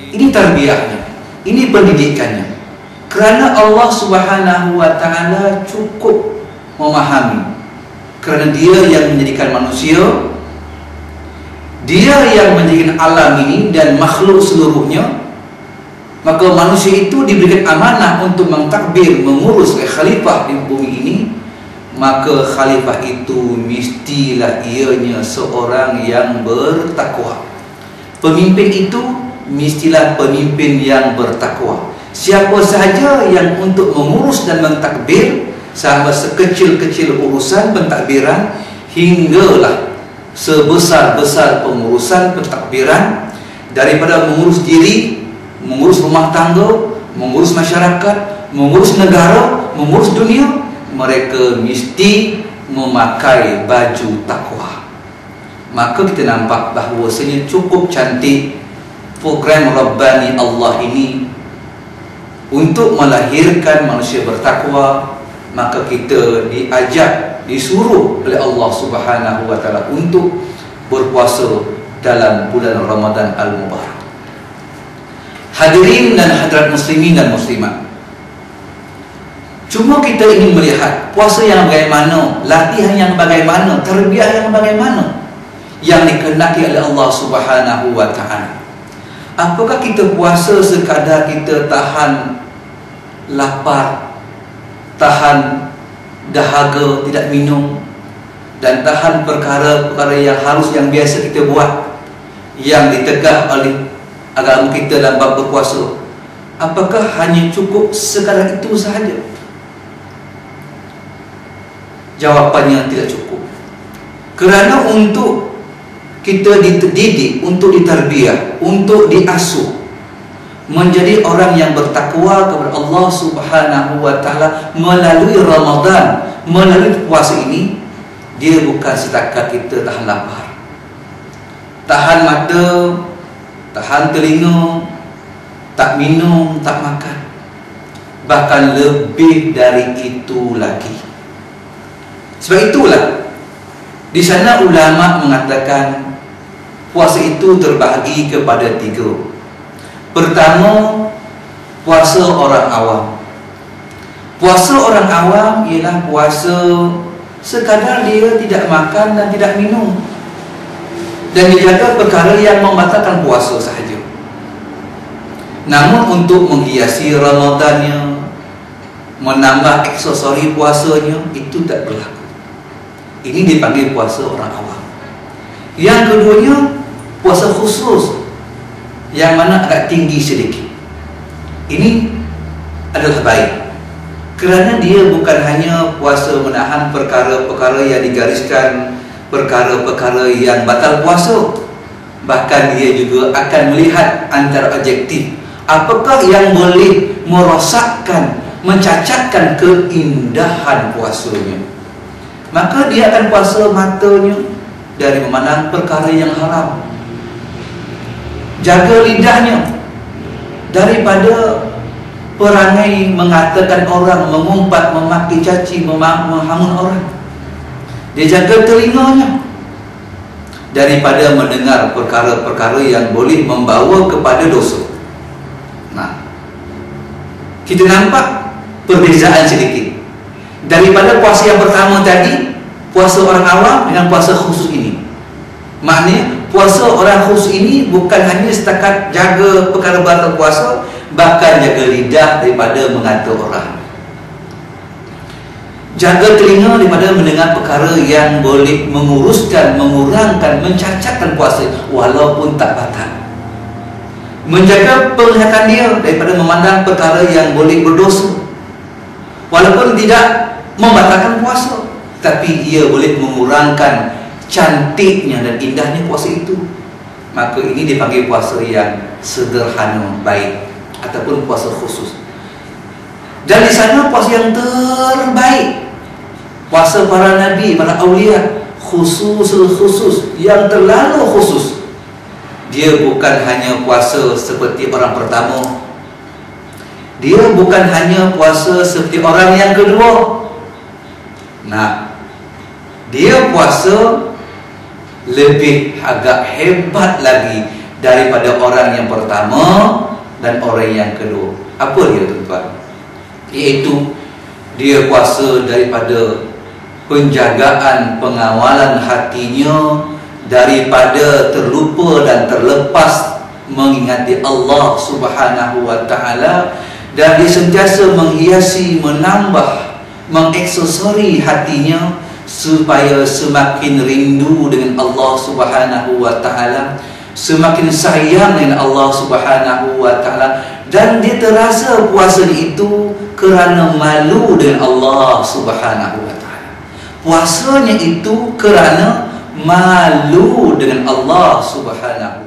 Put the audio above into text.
Ini tarbiyahnya, ini pendidikannya. Kerana Allah Subhanahu wa Ta'ala cukup memahami, kerana Dia yang menjadikan manusia, Dia yang menjadikan alam ini dan makhluk seluruhnya. Maka manusia itu diberikan amanah untuk mentadbir, mengurus khalifah di bumi ini. Maka khalifah itu mestilah ianya seorang yang bertakwa. Pemimpin itu mestilah pemimpin yang bertakwa. Siapa sahaja yang untuk mengurus dan mentadbir, sampai sekecil-kecil urusan pentadbiran hinggalah sebesar-besar pengurusan pentadbiran, daripada mengurus diri, mengurus rumah tangga, mengurus masyarakat, mengurus negara, mengurus dunia, mereka mesti memakai baju takwa. Maka kita nampak bahawasanya cukup cantik program Rabbani Allah ini untuk melahirkan manusia bertakwa. Maka kita diajak, disuruh oleh Allah Subhanahu wa Ta'ala untuk berpuasa dalam bulan Ramadan Al-Mubarak. Hadirin dan hadirat muslimin dan muslimat, cuma kita ingin melihat puasa yang bagaimana, latihan yang bagaimana, tarbiyah yang bagaimana yang dikehendaki oleh Allah Subhanahu wa Ta'ala. Apakah kita puasa sekadar kita tahan lapar, tahan dahaga, tidak minum, dan tahan perkara-perkara yang harus, yang biasa kita buat, yang ditegak oleh agama kita dalam bab berpuasa? Apakah hanya cukup sekadar itu sahaja? Jawapannya tidak cukup. Kerana untuk kita dididik, untuk ditarbiyah, untuk diasuh menjadi orang yang bertakwa kepada Allah Subhanahu wa Ta'ala melalui Ramadan, melalui puasa ini, dia bukan setakat kita tahan lapar, tahan mata, tahan telinga, tak minum, tak makan. Bahkan lebih dari itu lagi. Sebab itulah di sana ulama mengatakan puasa itu terbahagi kepada 3. Pertama, puasa orang awam. Puasa orang awam ialah puasa sekadar dia tidak makan dan tidak minum, dan dijaga perkara yang membatalkan puasa sahaja. Namun untuk menghiasi Ramadannya, menambah aksesori puasanya, itu tak berlaku. Ini dipanggil puasa orang awam. Yang keduanya, puasa khusus, yang mana agak tinggi sedikit. Ini adalah baik, kerana dia bukan hanya puasa menahan perkara-perkara yang digariskan, perkara-perkara yang batal puasa, bahkan dia juga akan melihat antara objektif, apakah yang boleh merosakkan, mencacatkan keindahan puasanya. Maka dia akan puasa matanya dari memandang perkara yang haram, jaga lidahnya daripada perangai mengatakan orang, mengumpat, memaki caci, menghamun orang. Dia jaga telinganya daripada mendengar perkara-perkara yang boleh membawa kepada dosa. Nah, kita nampak perbezaan sedikit daripada puasa yang pertama tadi, puasa orang awam dengan puasa khusus ini. Maknanya puasa orang khusus ini bukan hanya setakat jaga perkara batal puasa, bahkan jaga lidah daripada mengata orang, jaga telinga daripada mendengar perkara yang boleh menguruskan, mengurangkan, mencacatkan puasa walaupun tak batal, menjaga penglihatan dia daripada memandang perkara yang boleh berdosa walaupun tidak membatalkan puasa, tapi ia boleh mengurangkan cantiknya dan indahnya puasa itu. Maka ini dipanggil puasa yang sederhana, baik, ataupun puasa khusus. Dan di sana puasa yang terbaik, puasa para nabi, para awliya, khusus, yang terlalu khusus. Dia bukan hanya puasa seperti orang pertama, dia bukan hanya puasa seperti orang yang kedua. Nah, dia puasa lebih agak hebat lagi daripada orang yang pertama dan orang yang kedua. Apa dia tuan-tuan? Iaitu dia kuasa daripada penjagaan, pengawalan hatinya daripada terlupa dan terlepas mengingati Allah Subhanahu wa taala, dan dia sentiasa menghiasi, menambah, mengaksesori hatinya supaya semakin rindu dengan Allah Subhanahu wa taala, semakin sayang dengan Allah Subhanahu wa taala, dan dia terasa puasa itu kerana malu dengan Allah Subhanahu wa taala. Puasanya itu kerana malu dengan Allah Subhanahu